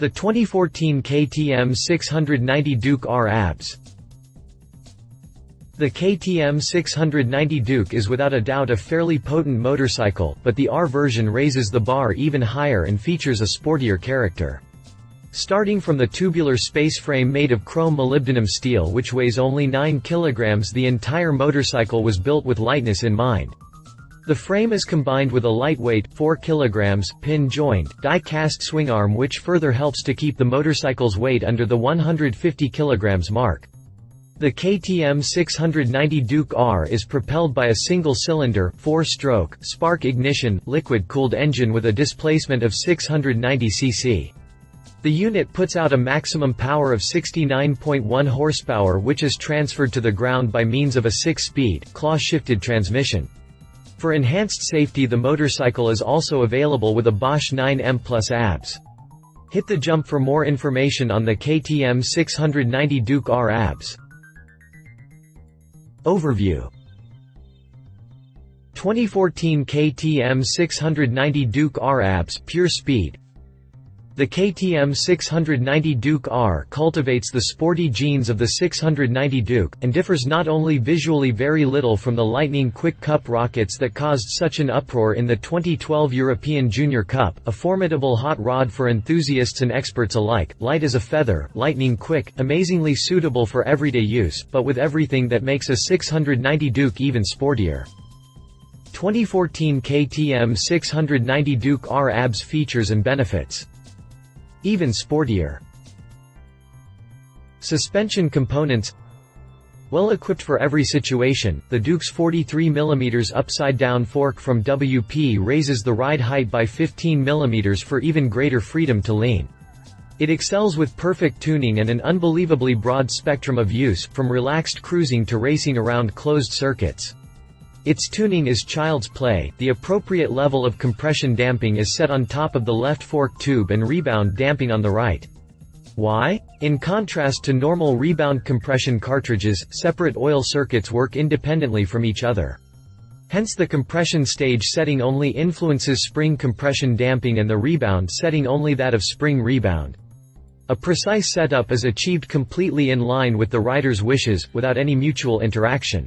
The 2014 KTM 690 Duke R ABS. The KTM 690 Duke is without a doubt a fairly potent motorcycle, but the R version raises the bar even higher and features a sportier character. Starting from the tubular space frame made of chrome-molybdenum steel which weighs only 9 kg, the entire motorcycle was built with lightness in mind. The frame is combined with a lightweight, 4 kg, pin-joined, die-cast swingarm which further helps to keep the motorcycle's weight under the 150 kg mark. The KTM 690 Duke R is propelled by a single-cylinder, 4-stroke, spark-ignition, liquid-cooled engine with a displacement of 690 cc. The unit puts out a maximum power of 69.1 horsepower which is transferred to the ground by means of a 6-speed, claw-shifted transmission. For enhanced safety, the motorcycle is also available with a Bosch 9M Plus ABS. Hit the jump for more information on the KTM 690 Duke R ABS. Overview. 2014 KTM 690 Duke R ABS Pure Speed. The KTM 690 Duke R cultivates the sporty genes of the 690 Duke, and differs not only visually very little from the lightning quick cup rockets that caused such an uproar in the 2012 European Junior Cup, a formidable hot rod for enthusiasts and experts alike, light as a feather, lightning quick, amazingly suitable for everyday use, but with everything that makes a 690 Duke even sportier. 2014 KTM 690 Duke R ABS features and benefits. Even sportier. Suspension components. Well equipped for every situation, the Duke's 43 mm upside-down fork from WP raises the ride height by 15 mm for even greater freedom to lean. It excels with perfect tuning and an unbelievably broad spectrum of use, from relaxed cruising to racing around closed circuits. Its tuning is child's play. The appropriate level of compression damping is set on top of the left fork tube and rebound damping on the right. Why? In contrast to normal rebound compression cartridges, separate oil circuits work independently from each other. Hence the compression stage setting only influences spring compression damping and the rebound setting only that of spring rebound. A precise setup is achieved completely in line with the rider's wishes, without any mutual interaction.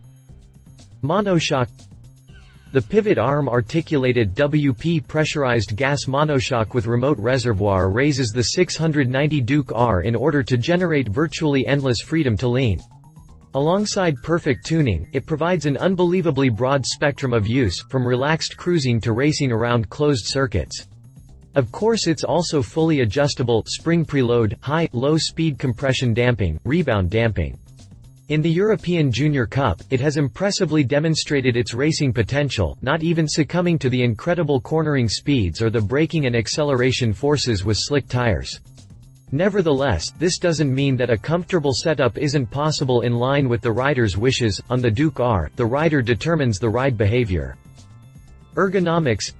Monoshock. The pivot arm articulated WP pressurized gas monoshock with remote reservoir raises the 690 Duke R in order to generate virtually endless freedom to lean. Alongside perfect tuning, it provides an unbelievably broad spectrum of use, from relaxed cruising to racing around closed circuits. Of course, it's also fully adjustable, spring preload, high, low speed compression damping, rebound damping. In the European Junior Cup, it has impressively demonstrated its racing potential, not even succumbing to the incredible cornering speeds or the braking and acceleration forces with slick tires. Nevertheless, this doesn't mean that a comfortable setup isn't possible in line with the rider's wishes. On the Duke R, the rider determines the ride behavior. Ergonomics.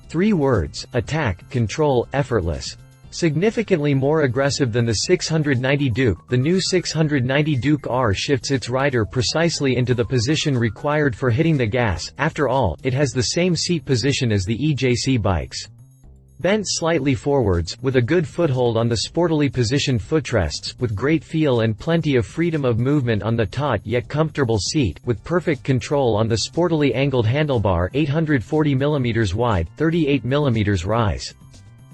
3 words: attack, control, effortless. Significantly more aggressive than the 690 Duke, the new 690 Duke R shifts its rider precisely into the position required for hitting the gas. After all, it has the same seat position as the EJC bikes. Bent slightly forwards, with a good foothold on the sportily positioned footrests, with great feel and plenty of freedom of movement on the taut yet comfortable seat, with perfect control on the sportily angled handlebar, 840 mm wide, 38 mm rise.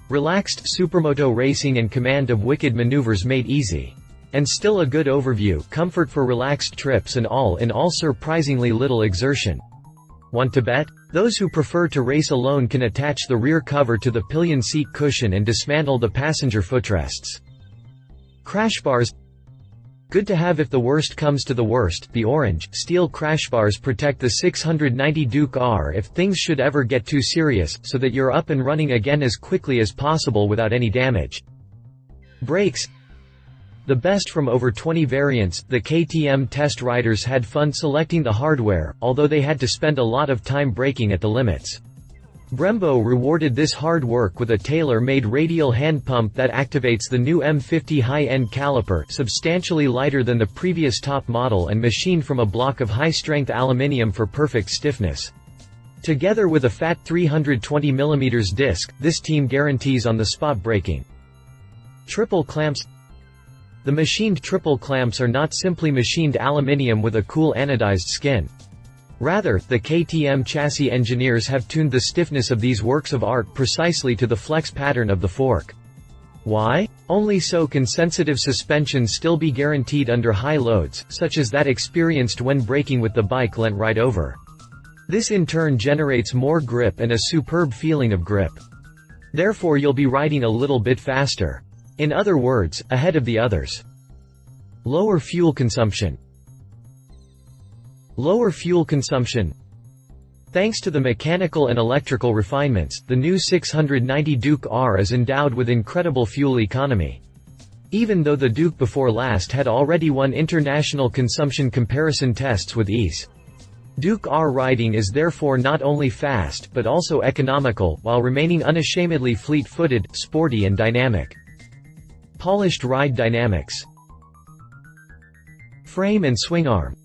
Relaxed supermoto racing and command of wicked maneuvers made easy. And still a good overview, comfort for relaxed trips and all in all surprisingly little exertion. Want to bet? Those who prefer to race alone can attach the rear cover to the pillion seat cushion and dismantle the passenger footrests. Crash bars. Good to have if the worst comes to the worst. The orange, steel crash bars protect the 690 Duke R if things should ever get too serious, so that you're up and running again as quickly as possible without any damage. Brakes. The best from over 20 variants, the KTM test riders had fun selecting the hardware, although they had to spend a lot of time braking at the limits. Brembo rewarded this hard work with a tailor-made radial hand pump that activates the new M50 high-end caliper, substantially lighter than the previous top model and machined from a block of high-strength aluminium for perfect stiffness. Together with a fat 320 mm disc, this team guarantees on-the-spot braking. Triple clamps. The machined triple clamps are not simply machined aluminium with a cool anodized skin. Rather, the KTM chassis engineers have tuned the stiffness of these works of art precisely to the flex pattern of the fork. Why? Only so can sensitive suspension still be guaranteed under high loads, such as that experienced when braking with the bike leant right over. This in turn generates more grip and a superb feeling of grip. Therefore you'll be riding a little bit faster. In other words, ahead of the others. Lower fuel consumption. Lower fuel consumption. Thanks to the mechanical and electrical refinements, the new 690 Duke R is endowed with incredible fuel economy. Even though the Duke before last had already won international consumption comparison tests with ease. Duke R riding is therefore not only fast but also economical, while remaining unashamedly fleet-footed, sporty and dynamic. Polished ride dynamics. Frame and swingarm.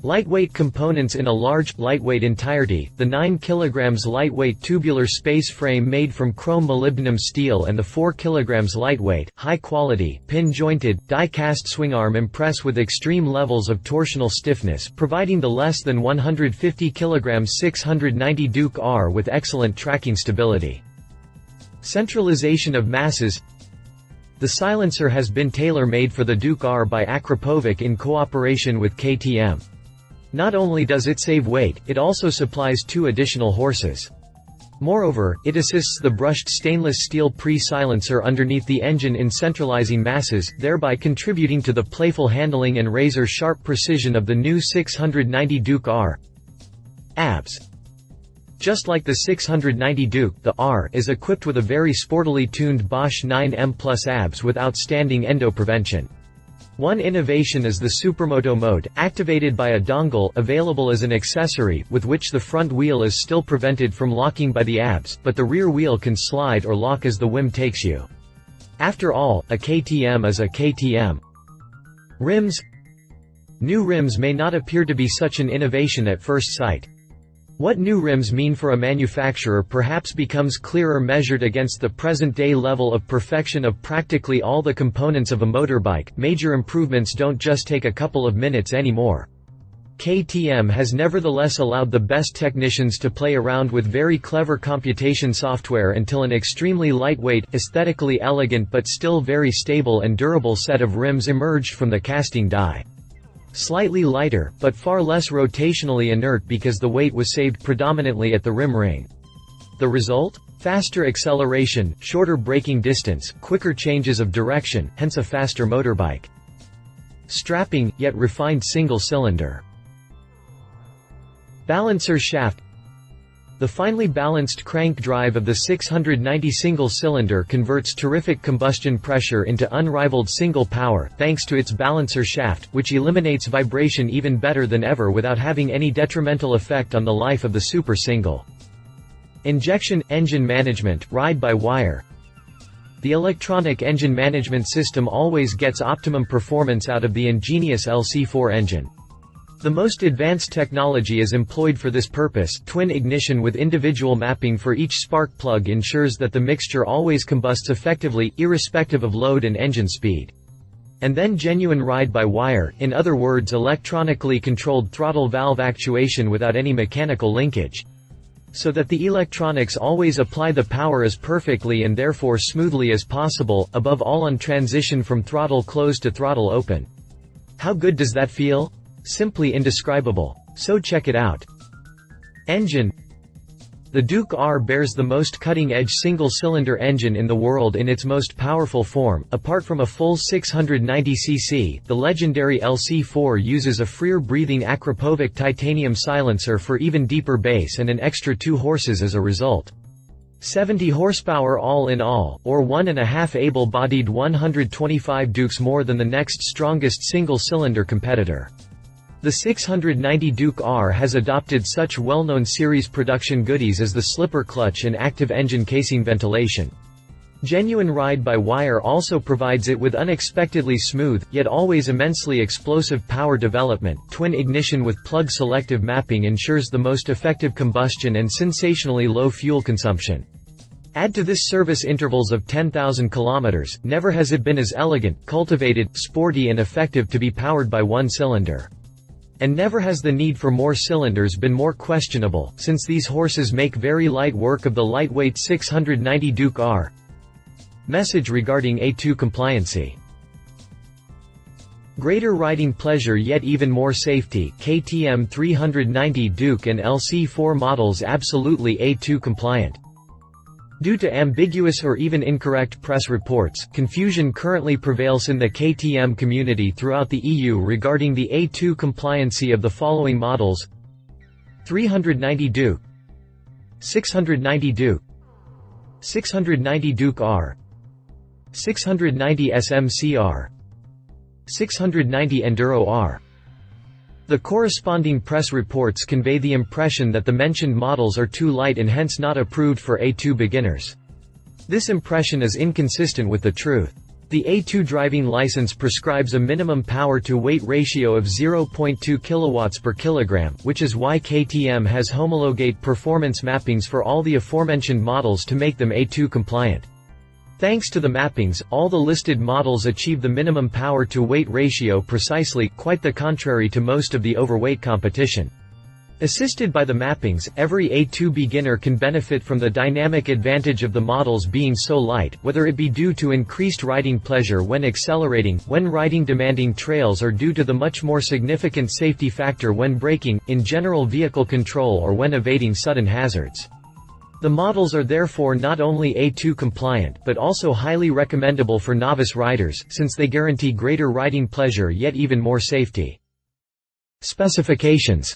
Lightweight components in a large, lightweight entirety, the 9 kg lightweight tubular space frame made from chrome-molybdenum steel and the 4 kg lightweight, high-quality, pin-jointed, die-cast swingarm impress with extreme levels of torsional stiffness, providing the less than 150 kg 690 Duke R with excellent tracking stability. Centralization of masses. The silencer has been tailor-made for the Duke R by Akrapovic in cooperation with KTM. Not only does it save weight, it also supplies 2 additional horses. Moreover, it assists the brushed stainless steel pre-silencer underneath the engine in centralizing masses, thereby contributing to the playful handling and razor-sharp precision of the new 690 Duke R. ABS. Just like the 690 Duke, the R is equipped with a very sportily tuned Bosch 9M Plus ABS with outstanding endo prevention. One innovation is the Supermoto mode, activated by a dongle, available as an accessory, with which the front wheel is still prevented from locking by the ABS, but the rear wheel can slide or lock as the whim takes you. After all, a KTM is a KTM. Rims. New rims may not appear to be such an innovation at first sight. What new rims mean for a manufacturer perhaps becomes clearer measured against the present-day level of perfection of practically all the components of a motorbike. Major improvements don't just take a couple of minutes anymore. KTM has nevertheless allowed the best technicians to play around with very clever computation software until an extremely lightweight, aesthetically elegant but still very stable and durable set of rims emerged from the casting die. Slightly lighter, but far less rotationally inert because the weight was saved predominantly at the rim ring. The result? Faster acceleration, shorter braking distance, quicker changes of direction, hence a faster motorbike. Strapping, yet refined single-cylinder. Balancer shaft. The finely balanced crank drive of the 690 single-cylinder converts terrific combustion pressure into unrivaled single power, thanks to its balancer shaft, which eliminates vibration even better than ever without having any detrimental effect on the life of the super single. Injection engine management, ride-by-wire. The electronic engine management system always gets optimum performance out of the ingenious LC4 engine. The most advanced technology is employed for this purpose. Twin ignition with individual mapping for each spark plug ensures that the mixture always combusts effectively, irrespective of load and engine speed. And then genuine ride-by-wire, in other words electronically controlled throttle valve actuation without any mechanical linkage. So that the electronics always apply the power as perfectly and therefore smoothly as possible, above all on transition from throttle closed to throttle open. How good does that feel? Simply indescribable. So check it out. Engine. The Duke R bears the most cutting-edge single-cylinder engine in the world in its most powerful form. Apart from a full 690cc, the legendary LC4 uses a freer-breathing Akrapovic titanium silencer for even deeper bass and an extra 2 horses as a result. 70 horsepower all in all, or 1.5 able-bodied 125 Dukes more than the next strongest single-cylinder competitor. The 690 Duke R has adopted such well-known series production goodies as the slipper clutch and active engine casing ventilation. Genuine ride-by-wire also provides it with unexpectedly smooth, yet always immensely explosive power development. Twin ignition with plug selective mapping ensures the most effective combustion and sensationally low fuel consumption. Add to this service intervals of 10,000 kilometers, never has it been as elegant, cultivated, sporty and effective to be powered by one cylinder. And never has the need for more cylinders been more questionable, since these horses make very light work of the lightweight 690 Duke R. Message regarding A2 compliancy. Greater riding pleasure yet even more safety, KTM 390 Duke and LC4 models absolutely A2 compliant. Due to ambiguous or even incorrect press reports, confusion currently prevails in the KTM community throughout the EU regarding the A2 compliancy of the following models: 390 Duke, 690 Duke, 690 Duke R, 690 SMCR, 690 Enduro R. The corresponding press reports convey the impression that the mentioned models are too light and hence not approved for A2 beginners. This impression is inconsistent with the truth. The A2 driving license prescribes a minimum power-to-weight ratio of 0.2 kW per kilogram, which is why KTM has homologate performance mappings for all the aforementioned models to make them A2 compliant. Thanks to the mappings, all the listed models achieve the minimum power-to-weight ratio precisely, quite the contrary to most of the overweight competition. Assisted by the mappings, every A2 beginner can benefit from the dynamic advantage of the models being so light, whether it be due to increased riding pleasure when accelerating, when riding demanding trails, or due to the much more significant safety factor when braking, in general vehicle control, or when evading sudden hazards. The models are therefore not only A2 compliant, but also highly recommendable for novice riders, since they guarantee greater riding pleasure yet even more safety. Specifications.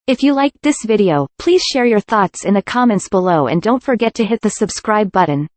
If you liked this video, please share your thoughts in the comments below and don't forget to hit the subscribe button.